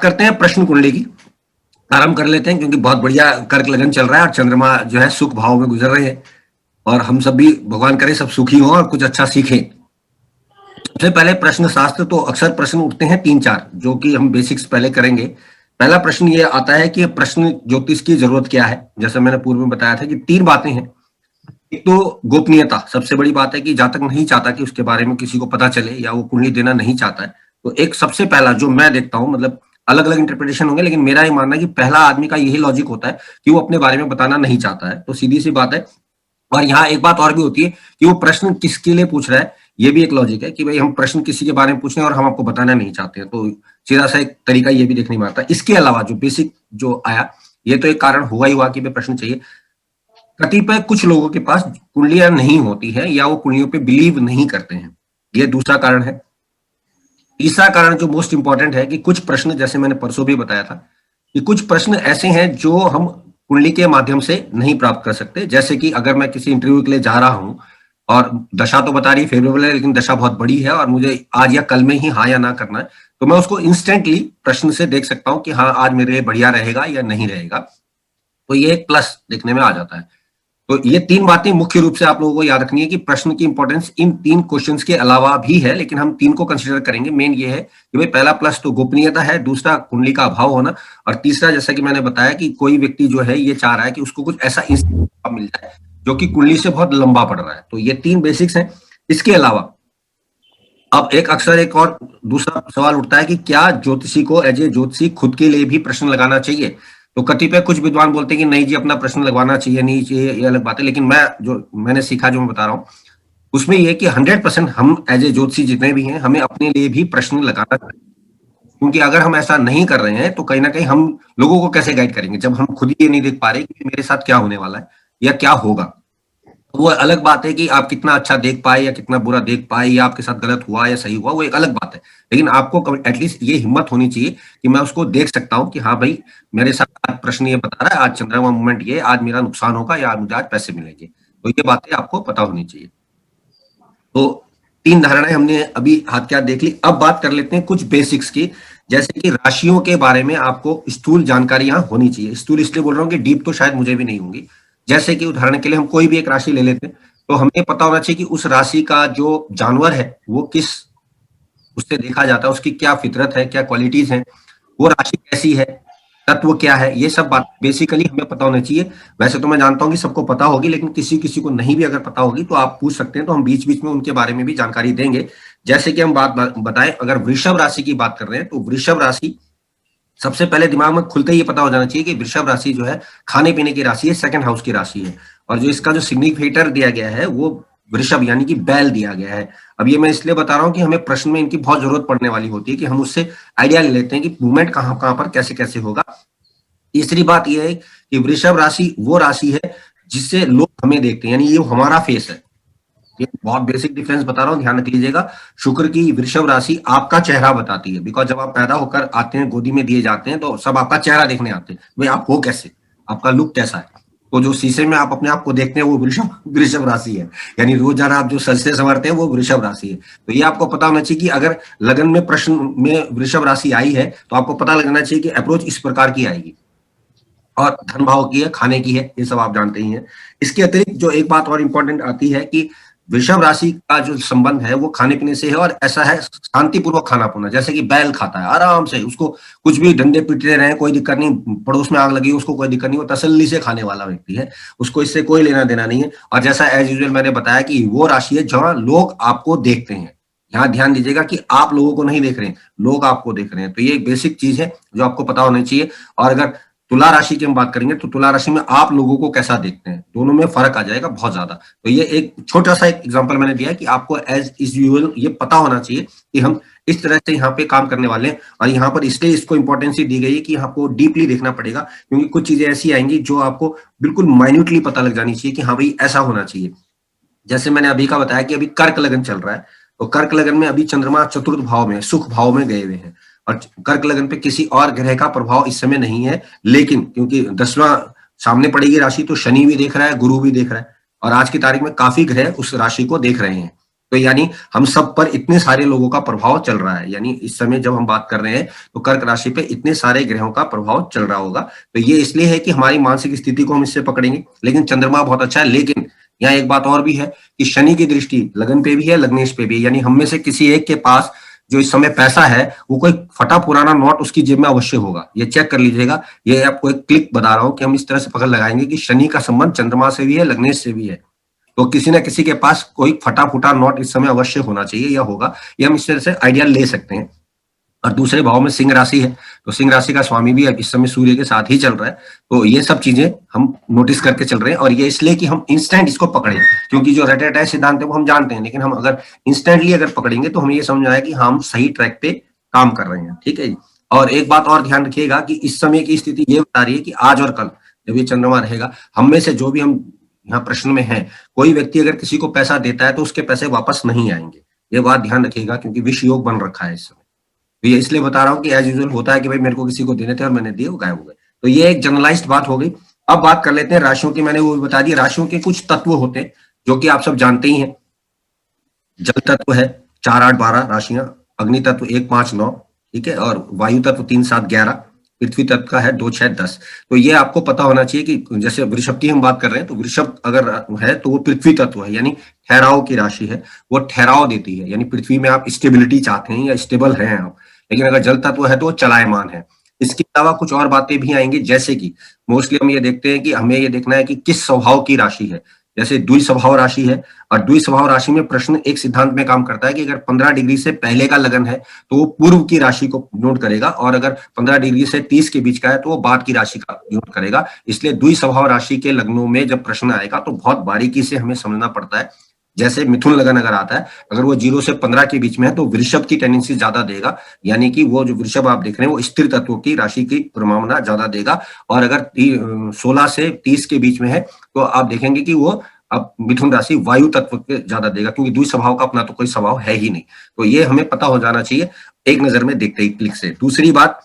करते हैं प्रश्न कुंडली की, आरंभ कर लेते हैं क्योंकि बहुत बढ़िया कर्क लगन चल रहा है और चंद्रमा जो है सुख भाव में गुजर रहे हैं और हम सब भी भगवान करे सब सुखी हों और कुछ अच्छा सीखें। सबसे पहले प्रश्न शास्त्र, तो अक्सर प्रश्न उठते हैं 3-4 जो कि हम बेसिक्स पहले करेंगे। पहला प्रश्न ये आता है कि प्रश्न ज्योतिष की जरूरत क्या है। जैसा मैंने पूर्व में बताया था कि 3 बातें हैं। एक तो गोपनीयता, सबसे बड़ी बात है कि जातक नहीं चाहता कि उसके बारे में किसी को पता चले या वो कुंडली देना नहीं चाहता है। तो एक सबसे पहला जो मैं देखता हूँ, मतलब अलग अलग इंटरप्रिटेशन होंगे लेकिन मेरा ये मानना है कि पहला आदमी का यही लॉजिक होता है कि वो अपने बारे में बताना नहीं चाहता है। तो सीधी सी बात है। और यहाँ एक बात और भी होती है कि वो प्रश्न किसके लिए पूछ रहा है, ये भी एक लॉजिक है कि भाई हम प्रश्न किसी के बारे में पूछ रहे हैं और हम आपको बताना नहीं चाहते हैं। तो सीधा सा एक तरीका ये भी देखने में आता है। इसके अलावा जो बेसिक जो आया, ये तो एक कारण हुआ ही हुआ कि भाई प्रश्न चाहिए। कतिपय कुछ लोगों के पास कुंडलियां नहीं होती है या वो कुंडलियों पे बिलीव नहीं करते हैं, ये दूसरा कारण है। तीसरा कारण जो मोस्ट इंपॉर्टेंट है कि कुछ प्रश्न, जैसे मैंने परसों भी बताया था कि कुछ प्रश्न ऐसे हैं जो हम कुंडली के माध्यम से नहीं प्राप्त कर सकते। जैसे कि अगर मैं किसी इंटरव्यू के लिए जा रहा हूं और दशा तो बता रही फेवरेबल है लेकिन दशा बहुत बड़ी है और मुझे आज या कल में ही हाँ या ना करना है, तो मैं उसको इंस्टेंटली प्रश्न से देख सकता हूं कि हाँ आज मेरे लिए बढ़िया रहेगा या नहीं रहेगा। तो ये एक प्लस देखने में आ जाता है। तो ये 3 बातें मुख्य रूप से आप लोगों को याद रखनी है कि प्रश्न की इंपॉर्टेंस इन 3 क्वेश्चंस के अलावा भी है, लेकिन हम 3 को कंसीडर करेंगे। मेन ये है कि भाई पहला प्लस तो गोपनीयता है, दूसरा कुंडली का अभाव होना, और तीसरा जैसा कि मैंने बताया कि कोई व्यक्ति जो है ये चाह रहा है कि उसको कुछ ऐसा इंस्टीट्यूट मिल जाए जो कि कुंडली से बहुत लंबा पड़ रहा है। तो ये 3 बेसिक्स हैं। इसके अलावा अब अक्सर एक और दूसरा सवाल उठता है कि क्या ज्योतिषी को एज ए ज्योतिषी खुद के लिए भी प्रश्न लगाना चाहिए। तो कतिपय कुछ विद्वान बोलते हैं कि नहीं जी, अपना प्रश्न लगवाना चाहिए नहीं चाहिए, ये अलग बात है। लेकिन मैंने सीखा, जो मैं बता रहा हूँ उसमें यह कि 100% हम एज ए ज्योतिषी जितने भी हैं हमें अपने लिए भी प्रश्न लगाना चाहिए। क्योंकि अगर हम ऐसा नहीं कर रहे हैं तो कहीं ना कहीं हम लोगों को कैसे गाइड करेंगे जब हम खुद ही ये नहीं देख पा रहे कि मेरे साथ क्या होने वाला है या क्या होगा। वो अलग बात है कि आप कितना अच्छा देख पाए या कितना बुरा देख पाए या आपके साथ गलत हुआ या सही हुआ, वो एक अलग बात है। लेकिन आपको एटलीस्ट ये हिम्मत होनी चाहिए कि मैं उसको देख सकता हूँ कि हाँ भाई मेरे साथ आज प्रश्न ये बता रहा है, आज चंद्रमा मूवमेंट ये, आज मेरा नुकसान होगा या मुझे आज पैसे मिलेंगे। तो ये बातें आपको पता होनी चाहिए। तो 3 धारणाएं हमने अभी हाथ क्या देख ली। अब बात कर लेते हैं कुछ बेसिक्स की, जैसे कि राशियों के बारे में आपको स्थूल जानकारियां होनी चाहिए। स्थूल इसलिए बोल रहा हूँ कि डीप तो शायद मुझे भी नहीं होंगी। जैसे कि उदाहरण के लिए हम कोई भी एक राशि ले लेते हैं तो हमें पता होना चाहिए कि उस राशि का जो जानवर है वो किस उससे देखा जाता है, उसकी क्या फितरत है, क्या क्वालिटीज हैं, वो राशि कैसी है, तत्व क्या है, ये सब बात बेसिकली हमें पता होना चाहिए। वैसे तो मैं जानता हूं कि सबको पता होगी, लेकिन किसी किसी को नहीं भी अगर पता होगी तो आप पूछ सकते हैं, तो हम बीच बीच में उनके बारे में भी जानकारी देंगे। जैसे कि हम बात बताएं, अगर वृषभ राशि की बात कर रहे हैं तो वृषभ राशि सबसे पहले दिमाग में खुलते ही पता हो जाना चाहिए कि वृषभ राशि जो है खाने पीने की राशि है, सेकंड हाउस की राशि है। और जो इसका जो सिग्निफिकेटर दिया गया है वो वृषभ यानी कि बैल दिया गया है। अब ये मैं इसलिए बता रहा हूँ कि हमें प्रश्न में इनकी बहुत जरूरत पड़ने वाली होती है कि हम उससे आइडिया ले लेते हैं कि मूवमेंट कहां कहां पर कैसे कैसे होगा। तीसरी बात यह है कि वृषभ राशि वो राशि है जिससे लोग हमें देखते हैं, यानी ये हमारा फेस है। ये बहुत बेसिक डिफरेंस बता रहा हूं, ध्यान रख लीजिएगा। शुक्र की वृषभ राशि आपका चेहरा बताती है, बिकॉज जब आप पैदा होकर आते हैं, गोदी में दिए जाते हैं, तो सब आपका चेहरा देखने आते हैं, भाई आप हो कैसे, आपका लुक कैसा है। तो जो शीशे में आप अपने आप को देखते हैं वो वृषभ राशि है, यानी रोजाना आप जो सजते संवरते हैं वो वृषभ राशि है। तो ये आपको पता होना चाहिए कि अगर लगन में प्रश्न में वृषभ राशि आई है तो आपको पता लगना चाहिए कि अप्रोच इस प्रकार की आएगी, और धन भाव की है, खाने की है, ये सब आप जानते ही हैं। इसके अतिरिक्त जो एक बात और इंपॉर्टेंट आती है कि वृषभ राशि का जो संबंध है वो खाने पीने से है, और ऐसा है शांतिपूर्वक खाना पीना। जैसे कि बैल खाता है आराम से, उसको कुछ भी डंडे पीटते रहे कोई दिक्कत नहीं, पड़ोस में आग लगी उसको कोई दिक्कत नहीं, वो तसल्ली से खाने वाला व्यक्ति है, उसको इससे कोई लेना देना नहीं है। और जैसा एज यूजुअल मैंने बताया कि वो राशि है जहां लोग आपको देखते हैं। यहाँ ध्यान दीजिएगा कि आप लोगों को नहीं देख रहे हैं, लोग आपको देख रहे हैं। तो ये एक बेसिक चीज है जो आपको पता होना चाहिए। और अगर तुला राशि की हम बात करेंगे तो तुला राशि में आप लोगों को कैसा देखते हैं, दोनों में फर्क आ जाएगा बहुत ज्यादा। तो ये एक छोटा सा एक एग्जांपल मैंने दिया कि आपको एज इज यूजुअल ये पता होना चाहिए कि हम इस तरह से यहाँ पे काम करने वाले हैं। और यहाँ पर इसलिए इसको इंपॉर्टेंस दी गई है कि आपको डीपली देखना पड़ेगा, क्योंकि कुछ चीजें ऐसी आएंगी जो आपको बिल्कुल माइन्यूटली पता लग जानी चाहिए कि हाँ भाई ऐसा होना चाहिए। जैसे मैंने अभी का बताया कि अभी कर्क लगन चल रहा है, तो कर्क लगन में अभी चंद्रमा चतुर्थ भाव में, सुख भाव में गए हुए हैं, और कर्क लगन पे किसी और ग्रह का प्रभाव इस समय नहीं है। लेकिन क्योंकि 10वां सामने पड़ेगी राशि, तो शनि भी देख रहा है, गुरु भी देख रहा है, और आज की तारीख में काफी ग्रह उस राशि को देख रहे हैं। तो यानी हम सब पर इतने सारे लोगों का प्रभाव चल रहा है, यानी इस समय जब हम बात कर रहे हैं तो कर्क राशि पे इतने सारे ग्रहों का प्रभाव चल रहा होगा। तो ये इसलिए है कि हमारी मानसिक स्थिति को हम इससे पकड़ेंगे। लेकिन चंद्रमा बहुत अच्छा है, लेकिन यहाँ एक बात और भी है कि शनि की दृष्टि लगन पे भी है, लग्नेश पे भी है, यानी हम में से किसी एक के पास जो इस समय पैसा है वो कोई फटा पुराना नोट उसकी जेब में अवश्य होगा। ये चेक कर लीजिएगा, ये आपको एक क्लिक बता रहा हूं कि हम इस तरह से पकड़ लगाएंगे कि शनि का संबंध चंद्रमा से भी है, लग्नेश से भी है। तो किसी ना किसी के पास कोई फटा फूटा नोट इस समय अवश्य होना चाहिए या होगा, ये हम इस तरह से आइडिया ले सकते हैं। और दूसरे भाव में सिंह राशि है, तो सिंह राशि का स्वामी भी अब इस समय सूर्य के साथ ही चल रहा है। तो ये सब चीजें हम नोटिस करके चल रहे हैं, और ये इसलिए कि हम इंस्टेंट इसको पकड़े, क्योंकि जो रटे रटाए सिद्धांत है वो हम जानते हैं, लेकिन हम अगर इंस्टेंटली अगर पकड़ेंगे तो हमें ये समझ आया कि हम सही ट्रैक पे काम कर रहे हैं। ठीक है जी। और एक बात और ध्यान रखिएगा कि इस समय की स्थिति ये बता रही है कि आज और कल जब ये चंद्रमा रहेगा, हम में से जो भी हम यहाँ प्रश्न में है, कोई व्यक्ति अगर किसी को पैसा देता है तो उसके पैसे वापस नहीं आएंगे। ये बात ध्यान रखिएगा, क्योंकि विष योग बन रखा है इस समय। तो ये इसलिए बता रहा हूँ कि एज यूजुअल होता है कि भाई मेरे को किसी को देने थे और मैंने दिए, वो गायब हो गए। तो ये एक जनरलाइज्ड बात हो गई। अब बात कर लेते हैं राशियों की। मैंने वो भी बता दिया, राशियों के कुछ तत्व होते हैं जो कि आप सब जानते ही हैं। जल तत्व है 4, 8, 12 राशियां, अग्नि तत्व 1, 5, 9, ठीक है, और वायु तत्व 3, 7, 11, पृथ्वी तत्व का है 2, 6, 10। तो ये आपको पता होना चाहिए कि जैसे वृषभ की हम बात कर रहे हैं, तो वृषभ अगर है तो वो पृथ्वी तत्व है, यानी ठहराव की राशि है, वो ठहराव देती है, यानी पृथ्वी में आप स्टेबिलिटी चाहते हैं या स्टेबल हैं आप। लेकिन अगर जल तत्व है तो वो चलायमान है। इसके अलावा कुछ और बातें भी आएंगी, जैसे कि मोस्टली हम ये देखते हैं कि हमें ये देखना है कि किस स्वभाव की राशि है। जैसे द्विस्वभाव राशि है, और द्विस्वभाव राशि में प्रश्न एक सिद्धांत में काम करता है कि अगर 15 डिग्री से पहले का लगन है तो वो पूर्व की राशि को नोट करेगा, और अगर 15 डिग्री से 30 के बीच का है तो वो बाद की राशि का नोट करेगा। इसलिए द्विस्वभाव राशि के लग्नों में जब प्रश्न आएगा तो बहुत बारीकी से हमें समझना पड़ता है। जैसे मिथुन लगन अगर आता है, अगर वो 0 से 15 के बीच में है तो वृषभ की टेंडेंसी ज्यादा देगा, यानी कि वो जो वृषभ आप देख रहे हैं वो स्थिर तत्वों की राशि की प्रमाणना ज्यादा देगा। और अगर 16 से 30 के बीच में है तो आप देखेंगे कि वो अब मिथुन राशि वायु तत्व के ज्यादा देगा, क्योंकि द्विस्वभाव का अपना तो कोई स्वभाव है ही नहीं। तो ये हमें पता हो जाना चाहिए एक नजर में देखते ही, क्लिक से। दूसरी बात,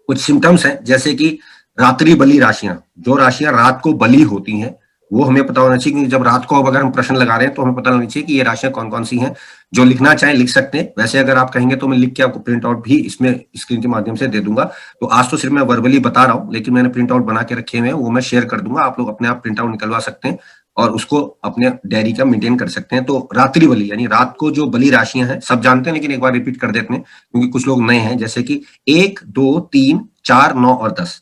कुछ सिम्टम्स हैं, जैसे कि रात्रि बली राशियां, जो राशियां रात को बली होती हैं वो हमें पता होना चाहिए, कि जब रात को अब अगर हम प्रश्न लगा रहे हैं तो हमें पता होना चाहिए कि ये राशियां कौन कौन सी हैं। जो लिखना चाहें लिख सकते हैं, वैसे अगर आप कहेंगे तो मैं लिख के आपको प्रिंट आउट भी इसमें स्क्रीन के माध्यम से दे दूंगा। तो आज तो सिर्फ मैं वर्बली बता रहा हूँ, लेकिन मैंने प्रिंट आउट बना के रखे हुए हैं, वो मैं शेयर कर दूंगा। आप लोग अपने आप प्रिंट आउट निकलवा सकते हैं और उसको अपने डायरी का मेंटेन कर सकते हैं। तो रात्रि बली यानी रात को जो बली राशियां हैं सब जानते हैं, लेकिन एक बार रिपीट कर देते हैं क्योंकि कुछ लोग नए हैं। जैसे कि 1, 2, 3, 4, 9 और 10,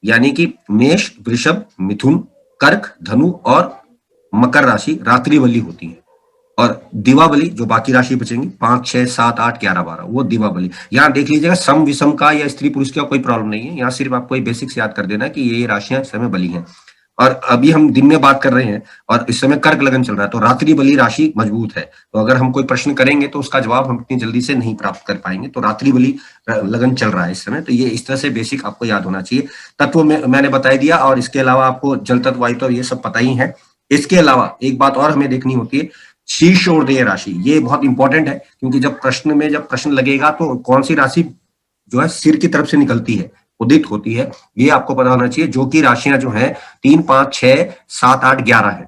यानी कि मेष, वृषभ, मिथुन, कर्क, धनु और मकर राशि रात्रि बली होती है। और दिवाबली जो बाकी राशि बचेंगी 5, 6, 7, 8, 11, 12, वो दिवाबली। यहाँ देख लीजिएगा, सम विषम का या स्त्री पुरुष का कोई प्रॉब्लम नहीं है। यहाँ सिर्फ आपको ये बेसिक्स याद कर देना है कि ये राशियां इस समय बली हैं। और अभी हम दिन में बात कर रहे हैं और इस समय कर्क लगन चल रहा है, तो रात्रि बली राशि मजबूत है। तो अगर हम कोई प्रश्न करेंगे तो उसका जवाब हम इतनी जल्दी से नहीं प्राप्त कर पाएंगे। तो रात्रि बली लगन चल रहा है इस समय, तो ये इस तरह से बेसिक आपको याद होना चाहिए। तत्व में मैंने बता दिया, और इसके अलावा आपको जल तत्व, वायु तत्व, ये सब पता ही है। इसके अलावा एक बात और हमें देखनी होती है, शीर्षोदय राशि। ये बहुत इंपॉर्टेंट है, क्योंकि जब प्रश्न लगेगा तो कौन सी राशि जो है सिर की तरफ से निकलती है, उदित होती है, ये आपको पता होना चाहिए। जो कि राशियां जो है 3, 5, 6, 7, 8, 11 है,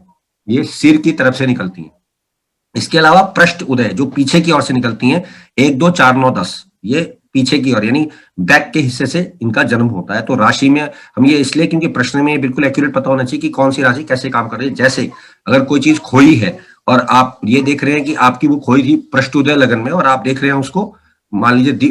ये सिर की तरफ से निकलती हैं। इसके अलावा पृष्ठ उदय जो पीछे की ओर से निकलती हैं, 1, 2, 4, 9, 10, ये पीछे की ओर यानी बैक के हिस्से से इनका जन्म होता है। तो राशि में हम ये इसलिए, क्योंकि प्रश्न में बिल्कुल एक्यूरेट पता होना चाहिए कि कौन सी राशि कैसे काम कर रही है। जैसे अगर कोई चीज खोई है और आप ये देख रहे हैं कि आपकी वो खोई थी पृष्ठोदय लगन में, और आप देख रहे हैं उसको मान लीजिए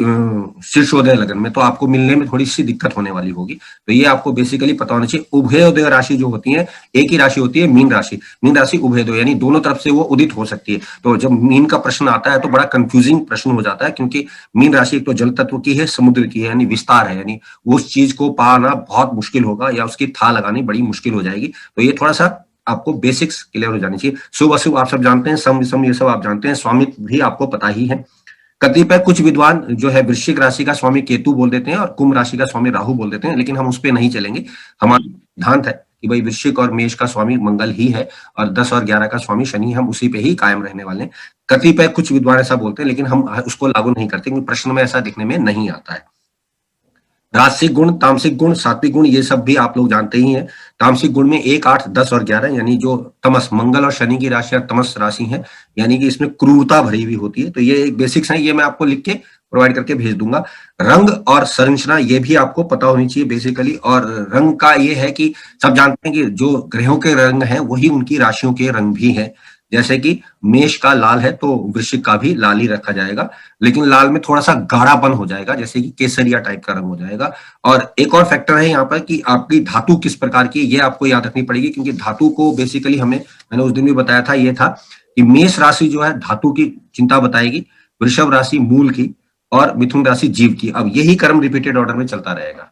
शीर्षोदय लगन में, तो आपको मिलने में थोड़ी सी दिक्कत होने वाली होगी। तो ये आपको बेसिकली पता होना चाहिए। उभयोदय राशि जो होती है, एक ही राशि होती है मीन राशि। मीन राशि उभयोदय यानी दोनों तरफ से वो उदित हो सकती है। तो जब मीन का प्रश्न आता है तो बड़ा कंफ्यूजिंग प्रश्न हो जाता है, क्योंकि मीन राशि एक तो जल तत्व की है, समुद्र की है, यानी विस्तार है, यानी उस चीज को पाना बहुत मुश्किल होगा या उसकी था लगानी बड़ी मुश्किल हो जाएगी। तो ये थोड़ा सा आपको बेसिक्स क्लियर हो जानी चाहिए। शुभ अशुभ आप सब जानते हैं, सम विषम ये सब आप जानते हैं, स्वामित्व भी आपको पता ही है। कतिपय कुछ विद्वान जो है वृश्चिक राशि का स्वामी केतु बोल देते हैं और कुंभ राशि का स्वामी राहु बोल देते हैं, लेकिन हम उस पर नहीं चलेंगे। हमारा सिद्धांत है कि भाई वृश्चिक और मेष का स्वामी मंगल ही है और 10 और 11 का स्वामी शनि, हम उसी पे ही कायम रहने वाले हैं। कतिपय कुछ विद्वान ऐसा बोलते हैं, लेकिन हम उसको लागू नहीं करते क्योंकि प्रश्न में ऐसा दिखने में नहीं आता है। राजसिक गुण, तामसिक गुण, सात्विक गुण, ये सब भी आप लोग जानते ही हैं। तामसिक गुण में 1, 8, 10 और 11, यानी जो तमस, मंगल और शनि की राशियां तमस राशि है, यानी कि इसमें क्रूरता भरी हुई होती है। तो ये एक बेसिक्स है, ये मैं आपको लिख के प्रोवाइड करके भेज दूंगा। रंग और संरचना ये भी आपको पता होनी चाहिए बेसिकली। और रंग का ये है कि सब जानते हैं कि जो ग्रहों के रंग हैं वही उनकी राशियों के रंग भी हैं। जैसे कि मेष का लाल है तो वृश्चिक का भी लाल ही रखा जाएगा, लेकिन लाल में थोड़ा सा गाढ़ापन हो जाएगा, जैसे कि केसरिया टाइप का रंग हो जाएगा। और एक और फैक्टर है यहाँ पर कि आपकी धातु किस प्रकार की, ये आपको याद रखनी पड़ेगी, क्योंकि धातु को बेसिकली मैंने उस दिन भी बताया था, ये था कि मेष राशि जो है धातु की चिंता बताएगी, वृषभ राशि मूल की, और मिथुन राशि जीव की। अब यही क्रम रिपीटेड ऑर्डर में चलता रहेगा,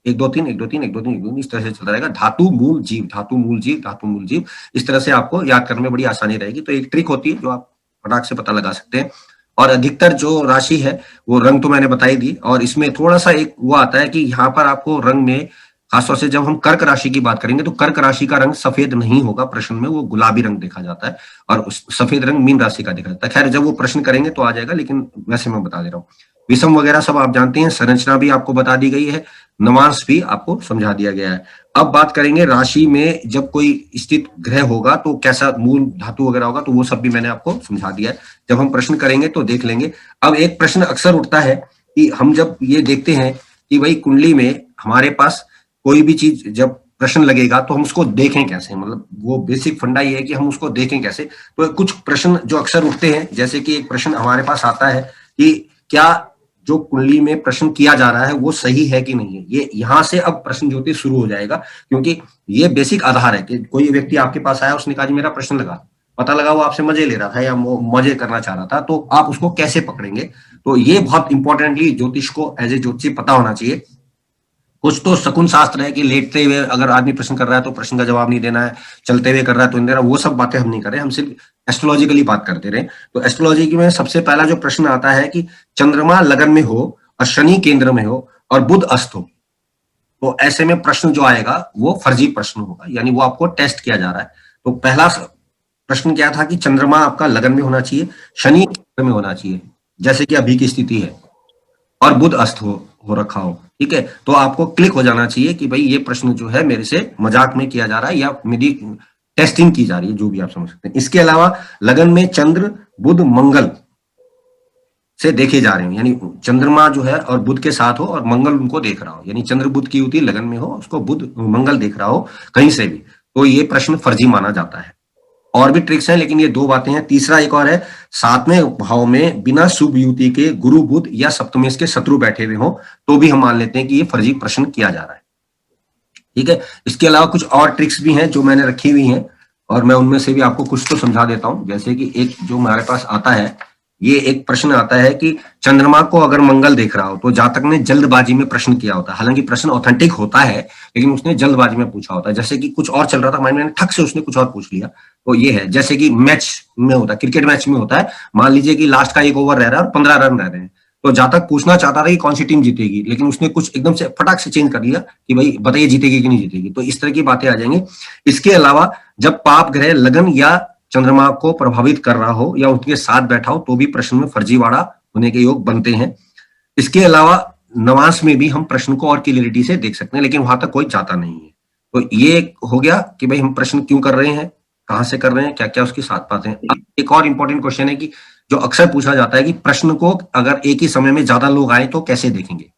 1 2 3 1 2 3 1 2 3 1 2 3, इस तरह से चलता रहेगा। धातु मूल जीव, धातु मूल जीव, धातु मूल जीव, इस तरह से आपको याद करने में बड़ी आसानी रहेगी। तो एक ट्रिक होती है जो आप फटाक से पता लगा सकते हैं। और अधिकतर जो राशि है वो रंग तो मैंने बताई दी, और इसमें थोड़ा सा एक वो आता है कि यहाँ पर आपको रंग में खासतौर से जब हम कर्क राशि की बात करेंगे तो कर्क राशि का रंग सफेद नहीं होगा, प्रश्न में वो गुलाबी रंग देखा जाता है, और सफेद रंग मीन राशि का देखा जाता है। खैर जब वो प्रश्न करेंगे तो आ जाएगा, लेकिन वैसे मैं बता दे रहा हूँ। विषम वगैरह सब आप जानते हैं, संरचना भी आपको बता दी गई है, नवांश भी आपको समझा दिया गया है। अब बात करेंगे राशि में जब कोई स्थित ग्रह होगा तो कैसा मूल धातु वगैरह होगा, तो वो सब भी मैंने आपको समझा दिया है। जब हम प्रश्न करेंगे तो देख लेंगे। अब एक प्रश्न अक्सर उठता है कि हम जब ये देखते हैं कि भाई कुंडली में हमारे पास कोई भी चीज जब प्रश्न लगेगा तो हम उसको देखें कैसे, मतलब वो बेसिक फंडा ये है कि हम उसको देखें कैसे। तो कुछ प्रश्न जो अक्सर उठते हैं, जैसे कि एक प्रश्न हमारे पास आता है कि क्या जो कुंडली में प्रश्न किया जा रहा है वो सही है कि नहीं है। ये यहाँ से अब प्रश्न ज्योतिष शुरू हो जाएगा, क्योंकि ये बेसिक आधार है कि कोई व्यक्ति आपके पास आया, उसने कहा जी मेरा प्रश्न लगा, पता लगा वो आपसे मजे ले रहा था या मजे करना चाह रहा था, तो आप उसको कैसे पकड़ेंगे। तो ये बहुत इंपॉर्टेंटली ज्योतिष को एज ए ज्योतिषी पता होना चाहिए। कुछ तो शकुन शास्त्र है कि लेटते हुए अगर आदमी प्रश्न कर रहा है तो प्रश्न का जवाब नहीं देना है, चलते हुए कर रहा है तो नहीं देना, वो सब बातें हम नहीं कर रहे, हम सिर्फ एस्ट्रोलॉजिकली बात करते रहे। तो एस्ट्रोलॉजी में सबसे पहला जो प्रश्न आता है कि चंद्रमा लगन में हो और शनि केंद्र में हो और बुध अस्त हो, तो ऐसे में प्रश्न जो आएगा वो फर्जी प्रश्न होगा, यानी वो आपको टेस्ट किया जा रहा है। तो पहला प्रश्न क्या था कि चंद्रमा आपका लगन में होना चाहिए, शनि केंद्र में होना चाहिए जैसे कि अभी की स्थिति है, और बुध अस्त हो रखा हो, ठीक है। तो आपको क्लिक हो जाना चाहिए कि भाई ये प्रश्न जो है मेरे से मजाक में किया जा रहा है या मेरी टेस्टिंग की जा रही है, जो भी आप समझ सकते हैं। इसके अलावा लगन में चंद्र बुध मंगल से देखे जा रहे हो, यानी चंद्रमा जो है और बुध के साथ हो और मंगल उनको देख रहा हो, यानी चंद्र बुध की युति लगन में हो, उसको बुध मंगल देख रहा हो कहीं से भी, तो ये प्रश्न फर्जी माना जाता है। और भी ट्रिक्स हैं, लेकिन ये 2 बातें हैं। तीसरा एक और है, 7वें भाव में बिना शुभ युति के गुरु बुध या सप्तमेश के शत्रु बैठे हुए हो तो भी हम मान लेते हैं कि ये फर्जी प्रश्न किया जा रहा है, ठीक है। इसके अलावा कुछ और ट्रिक्स भी हैं जो मैंने रखी हुई हैं, और मैं उनमें से भी आपको कुछ तो समझा देता हूं। जैसे कि एक जो हमारे पास आता है, ये एक प्रश्न आता है कि चंद्रमा को अगर मंगल देख रहा हो, तो जातक ने जल्दबाजी में प्रश्न किया होता है, हालांकि प्रश्न ऑथेंटिक होता है लेकिन उसने जल्दबाजी में पूछा होता है। जैसे कि कुछ और चल रहा था माइंड में, ठक से उसने कुछ और पूछ लिया, तो ये है। जैसे कि मैच में होता है, क्रिकेट मैच में होता है, मान लीजिए कि लास्ट का 1 ओवर रह रहा है और 15 रन रह रहे हैं, तो जातक पूछना चाहता था कि कौन सी टीम जीतेगी, लेकिन उसने कुछ एकदम से फटाक से चेंज कर लिया कि भाई बताइए जीतेगी कि नहीं जीतेगी। तो इस तरह की बातें आ जाएंगी। इसके अलावा जब पाप ग्रह लगन या चंद्रमा को प्रभावित कर रहा हो या उनके साथ बैठा हो तो भी प्रश्न में फर्जीवाड़ा होने के योग बनते हैं। इसके अलावा नवांश में भी हम प्रश्न को और क्लियरिटी से देख सकते हैं, लेकिन वहां तक कोई जाता नहीं है। तो ये हो गया कि भाई हम प्रश्न क्यों कर रहे हैं, कहां से कर रहे हैं, क्या क्या उसकी सात बातें हैं। एक और इंपॉर्टेंट क्वेश्चन है कि जो अक्सर पूछा जाता है कि प्रश्न को अगर एक ही समय में ज्यादा लोग आए तो कैसे देखेंगे।